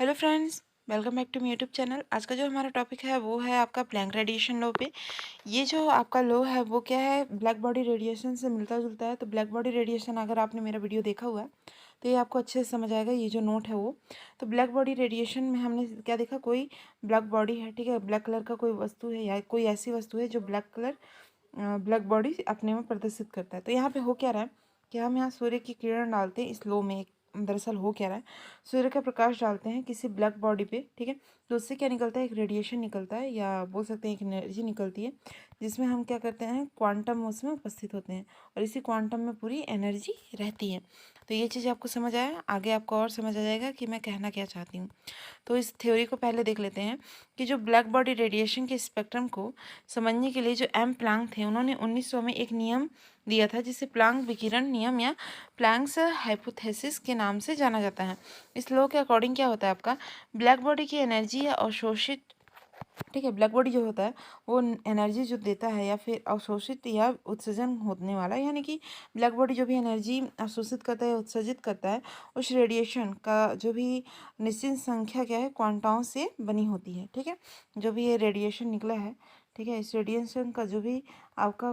Hello friends, welcome back to my YouTube channel. आज का जो हमारा टॉपिक है वो है आपका प्लैंक रेडिएशन लॉ पे। ये जो आपका लॉ है वो क्या है, ब्लैक बॉडी रेडिएशन से मिलता जुलता है। तो ब्लैक बॉडी रेडिएशन अगर आपने मेरा वीडियो देखा हुआ है तो ये आपको अच्छे से समझ आएगा। ये जो नोट है वो, तो ब्लैक बॉडी रेडिएशन में हमने क्या देखा, कोई ब्लैक बॉडी है, ठीक है, ब्लैक कलर का कोई वस्तु है या कोई ऐसी वस्तु है जो ब्लैक बॉडी अपने में प्रदर्शित करता है। तो यहाँ पे हो क्या रहा है कि हम यहाँ सूर्य की किरण डालते हैं इस लो में। दरअसल हो क्या रहा है, सूर्य का प्रकाश डालते हैं किसी ब्लैक बॉडी पे, ठीक है। तो उससे क्या निकलता है, एक रेडिएशन निकलता है या बोल सकते हैं एक एनर्जी निकलती है, जिसमें हम क्या करते हैं, क्वांटम उसमें उपस्थित होते हैं और इसी क्वांटम में पूरी एनर्जी रहती है। तो ये चीज़ आपको समझ आया, आगे आपको और समझ आ जाएगा कि मैं कहना क्या चाहती हूँ। तो इस थ्योरी को पहले देख लेते हैं कि जो ब्लैक बॉडी रेडिएशन के स्पेक्ट्रम को समझने के लिए जो एम प्लांक थे, उन्होंने 1900 में एक नियम दिया था जिसे प्लांक विकिरण नियम या प्लैंक्स हाइपोथेसिस के नाम से जाना जाता है। इस लॉ के अकॉर्डिंग क्या होता है, आपका ब्लैक बॉडी की एनर्जी या अवशोषित, ठीक है, ब्लैक बॉडी जो होता है वो एनर्जी जो देता है या फिर अवशोषित या उत्सर्जन होने वाला, यानी कि ब्लैक बॉडी जो भी एनर्जी अवशोषित करता है, उत्सर्जित करता है, उस रेडिएशन का जो भी निश्चित संख्या क्या है, क्वांटाओं से बनी होती है, ठीक है। जो भी ये रेडिएशन निकला है, ठीक है, इस रेडिएशन का जो भी आपका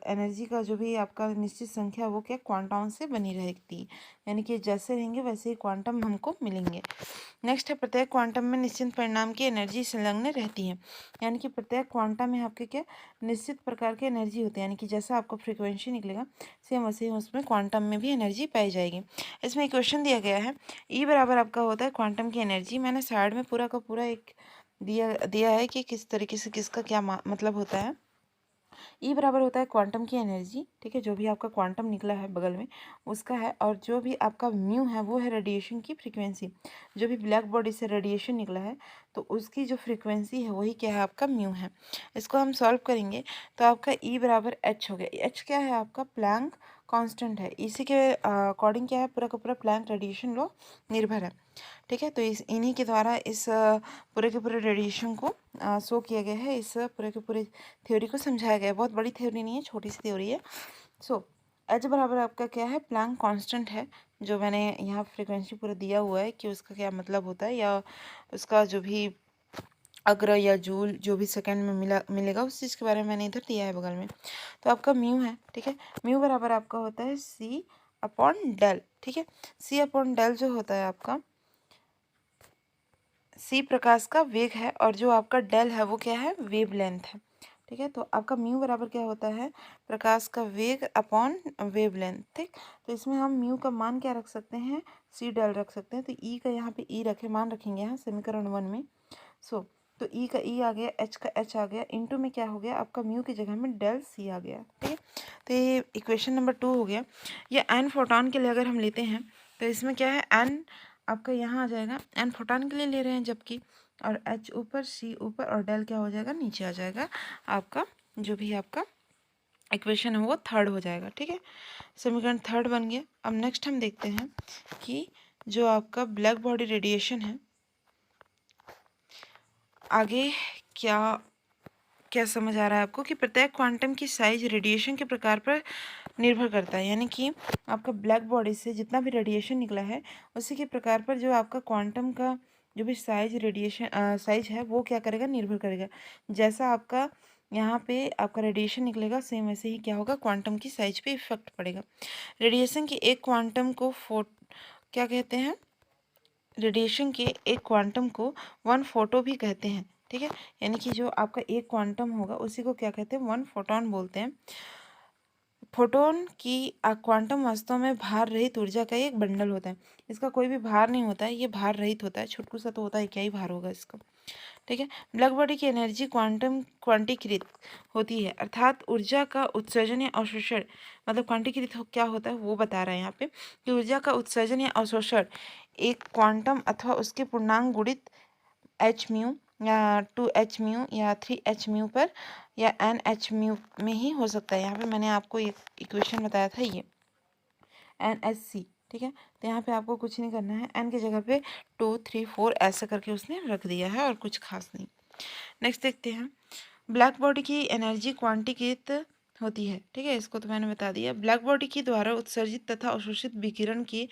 एनर्जी का जो भी आपका निश्चित संख्या वो क्या क्वांटाओं से बनी रहती है, यानी कि जैसे रहेंगे वैसे ही क्वांटम हमको मिलेंगे। नेक्स्ट है, प्रत्येक क्वांटम में निश्चित परिणाम की एनर्जी संलग्न रहती है, यानी कि प्रत्येक क्वांटम में आपके क्या निश्चित प्रकार की एनर्जी होती है, यानी कि जैसा आपका फ्रीक्वेंसी निकलेगा सेम वैसे ही उसमें क्वांटम में भी एनर्जी पाई जाएगी। इसमें इक्वेशन दिया गया है, ई बराबर आपका होता है क्वांटम की एनर्जी। मैंने साइड में पूरा का पूरा एक दिया दिया है कि किस तरीके से किसका क्या मतलब होता है। ई बराबर होता है क्वांटम की एनर्जी, ठीक है, जो भी आपका क्वांटम निकला है बगल में उसका है, और जो भी आपका म्यू है वो है रेडिएशन की फ्रीक्वेंसी। जो भी ब्लैक बॉडी से रेडिएशन निकला है तो उसकी जो फ्रीक्वेंसी है वही क्या है, आपका म्यू है। इसको हम सॉल्व करेंगे तो आपका ई बराबर एच हो गया। एच क्या है, आपका प्लैंक कांस्टेंट है। इसी के अकॉर्डिंग क्या है, पूरा का पूरा प्लैंक रेडिएशन लॉ निर्भर है, ठीक है। तो इस इन्हीं के द्वारा इस पूरे के पूरे रेडिएशन को शो किया गया है, इस पूरे के पूरे थ्योरी को समझाया गया है। बहुत बड़ी थ्योरी नहीं है, छोटी सी थ्योरी है। सो एच बराबर आपका क्या है, प्लैंक कांस्टेंट है। जो मैंने यहाँ फ्रीक्वेंसी पूरा दिया हुआ है कि उसका क्या मतलब होता है, या उसका जो भी अग्र या जूल जो भी सेकंड में मिलेगा उस चीज़ के बारे में मैंने इधर दिया है बगल में। तो आपका म्यू है, ठीक है। म्यू बराबर आपका होता है सी अपॉन डेल, ठीक है। सी अपॉन डेल जो होता है आपका, सी प्रकाश का वेग है और जो आपका डेल है वो क्या है, वेव लेंथ है, ठीक है। तो आपका म्यू बराबर क्या होता है, प्रकाश का वेग अपॉन वेव लेंथ, ठीक। तो इसमें हम म्यू का मान क्या रख सकते हैं, सी डेल रख सकते हैं। तो ई का यहाँ पे ई रखे, मान रखेंगे यहाँ समीकरण 1 में। सो तो ई का ई आ गया, एच का एच आ गया, इनटू में क्या हो गया, आपका म्यू की जगह में डेल सी आ गया, ठीक है। तो ये इक्वेशन नंबर 2 हो गया। ये एन फोटोन के लिए अगर हम लेते हैं तो इसमें क्या है, एन आपका यहाँ आ जाएगा, एन फोटोन के लिए ले रहे हैं जबकि, और एच ऊपर सी ऊपर और डेल क्या हो जाएगा, नीचे आ जाएगा। आपका जो भी आपका इक्वेशन है वो थर्ड हो जाएगा, ठीक है। समीकरण थर्ड बन गया। अब नेक्स्ट हम देखते हैं कि जो आपका ब्लैक बॉडी रेडिएशन है आगे क्या क्या समझ आ रहा है आपको, कि प्रत्येक क्वांटम की साइज रेडिएशन के प्रकार पर निर्भर करता है, यानी कि आपका ब्लैक बॉडी से जितना भी रेडिएशन निकला है उसी के प्रकार पर जो आपका क्वांटम का जो भी साइज है वो क्या करेगा, निर्भर करेगा। जैसा आपका यहाँ पे आपका रेडिएशन निकलेगा सेम वैसे ही क्या होगा, क्वांटम की साइज पे इफेक्ट पड़ेगा। रेडिएशन के एक क्वांटम को क्या कहते हैं, रेडिएशन के एक क्वांटम को 1 फोटो भी कहते हैं, ठीक है। यानी कि जो आपका एक क्वांटम होगा उसी को क्या कहते हैं, 1 फोटोन बोलते हैं। फोटोन की क्वांटम वास्तव में भार रहित ऊर्जा का एक बंडल होता है। इसका कोई भी भार नहीं होता है, ये भार रहित होता है। छुटकू सा तो होता है, क्या ही भार होगा इसका, ठीक है। ब्लैक बॉडी की एनर्जी क्वांटीकृत होती है, अर्थात ऊर्जा का उत्सर्जन या अवशोषण, मतलब क्वांटीकृत क्या होता है वो बता रहे हैं यहाँ पे, कि ऊर्जा का उत्सर्जन या अवशोषण एक क्वांटम अथवा उसके पूर्णांक गुणित एच म्यू या 2h म्यू या 3h म्यू पर या NH म्यू में ही हो सकता है। यहाँ पे मैंने आपको एक इक्वेशन बताया था, ये NHc, ठीक है। तो यहाँ पे आपको कुछ नहीं करना है, n की जगह पे 2 3 4 ऐसे करके उसने रख दिया है और कुछ खास नहीं। नेक्स्ट देखते हैं, ब्लैक बॉडी की एनर्जी क्वांटीकृत होती है, ठीक है, इसको तो मैंने बता दिया। ब्लैक बॉडी के द्वारा उत्सर्जित तथा अवशोषित विकिरण की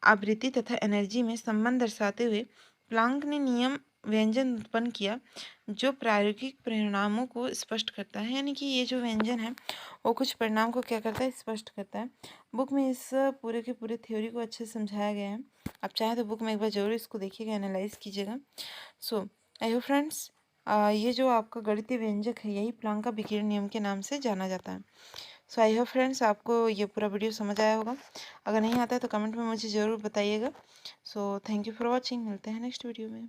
आवृत्ति तथा एनर्जी में संबंध दर्शाते हुए प्लांक ने नियम व्यंजन उत्पन्न किया जो प्रायोगिक परिणामों को स्पष्ट करता है, यानी कि ये जो व्यंजन है वो कुछ परिणाम को क्या करता है, स्पष्ट करता है। बुक में इस पूरे के पूरे थ्योरी को अच्छे से समझाया गया है। आप चाहें तो बुक में एक बार जरूर इसको देखिएगा, एनालाइज कीजिएगा। सो आई होप फ्रेंड्स, ये जो आपका गणितीय व्यंजक है यही प्लांक का विकिरण नियम के नाम से जाना जाता है। सो आई होप फ्रेंड्स आपको ये पूरा वीडियो समझ आया होगा। अगर नहीं आता है तो कमेंट में मुझे ज़रूर बताइएगा। So thank you for watching, मिलते हैं नेक्स्ट वीडियो में।